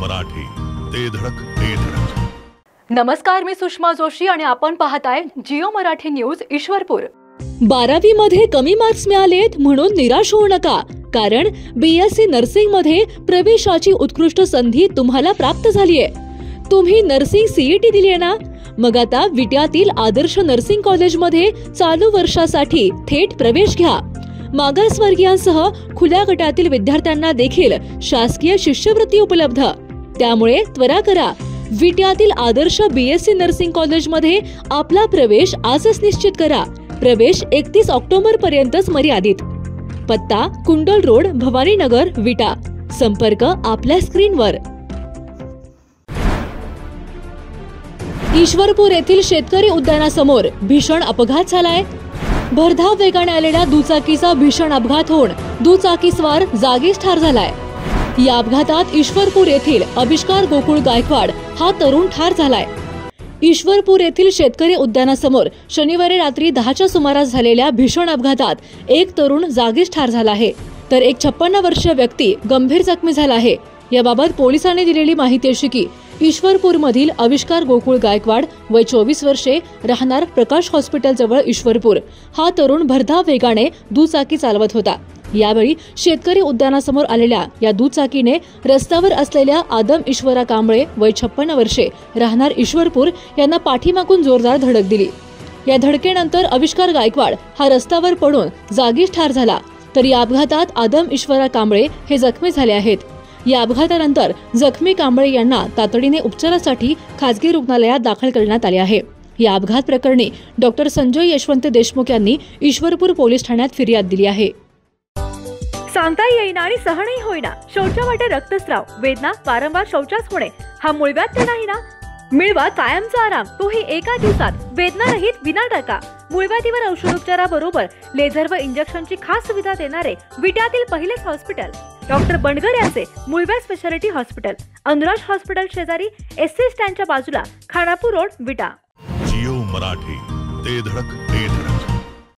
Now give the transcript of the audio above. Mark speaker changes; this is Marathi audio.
Speaker 1: मराठी, ते धडक ते धडक.
Speaker 2: नमस्कार, मी सुषमा जोशी आणि आपण पाहताय जिओ मराठी न्यूज ईश्वरपूर.
Speaker 3: 12वी मध्ये कमी मार्क्स मिळालेत म्हणून निराश होऊ नका, कारण BSc नर्सिंग मध्ये प्रवेशाची उत्कृष्ट संधी तुम्हाला प्राप्त झालीये. तुम्ही नर्सिंग CET दिली आहे ना? मग आता विट्यातील आदर्श नर्सिंग कॉलेजमध्ये चालू वर्षासाठी थेट प्रवेश घ्या. मागासवर्गीयांसह खुल्या गटातील विद्यार्थ्यांना देखील शासकीय शिष्यवृत्ती उपलब्ध. त्यामुळे त्वरा करा, विट्यातील आदर्श BSc नर्सिंग कॉलेजमध्ये आपला प्रवेश आजच निश्चित करा. प्रवेश 31 ऑक्टोबर पर्यंतच मर्यादित. पत्ता कुंडल रोड, भवानीनगर, विटा. संपर्क आपल्या स्क्रीनवर. ईश्वरपूर येथील शेतकरी उद्यानासमोर भीषण अपघात झालाय. भरधाव वेगाने आलेल्या दुचाकीचा भीषण अपघात होऊन दुचाकीस्वार जागीच ठार झालाय. या अपघातात ईश्वरपूर येथील आविष्कार गोकुळ गायकवाड हा तरुण ठार झालाय. ईश्वरपूर येथील शेतकरी उद्यानासमोर शनिवारी रात्री 10च्या सुमारास झालेल्या भीषण अपघातात एक तरुण जागीच ठार झाला आहे, तर एक 56 वर्षीय व्यक्ती गंभीर जखमी झाला आहे. याबाबत पोलिसांनी दिलेली माहिती अशी की ईश्वरपूरमधील आविष्कार गोकुळ गायकवाड, वय 24 वर्षे, राहणार प्रकाश हॉस्पिटल जवळ ईश्वरपूर, हा तरुण भरधाव वेगाने दुचाकी चालवत होता. यावेळी शेतकरी उद्यानासमोर आलेल्या या दुचाकीने रस्त्यावर असलेल्या आदम ईश्वरा कांबळे, वय 56 वर्षे, राहणार ईश्वरपूर, यांना पाठीमागून जोरदार धडक दिली. या धडकेनंतर आविष्कार गायकवाड हा रस्त्यावर पडून जागीच ठार झाला, तर या अपघातात आदम ईश्वरा कांबळे हे जखमी झाले आहेत. या अपघातानंतर जखमी कांबळे यांना तातडीने उपचारासाठी खासगी रुग्णालयात दाखल करण्यात आले आहे. या अपघात प्रकरणी डॉक्टर संजय यशवंत देशमुख यांनी ईश्वरपूर पोलीस ठाण्यात फिर्याद दिली आहे.
Speaker 2: सांगता येईना आणि सहनही होईना, शौचावाटे रक्तस्राव, वेदना, वारंवार शौचास होणे, हा मूळव्याध नाही ना? मिळवा कायमचा आराम, तोही एका दिवसात, वेदनारहित, विनाटका. मूळव्याधीवर औषधोपचाराबरोबर लेझर व इंजेक्शनची खास सुविधा देणारे विट्यातील पहिलेच हॉस्पिटल डॉक्टर बंडगर यांचे मूळव्याध स्पेशालिटी हॉस्पिटल, अनुराज हॉस्पिटल शेजारी, SC स्टँडच्या बाजूला, खानापूर रोड, विटा.
Speaker 1: जिओ मराठी, ते धडक ते धडक.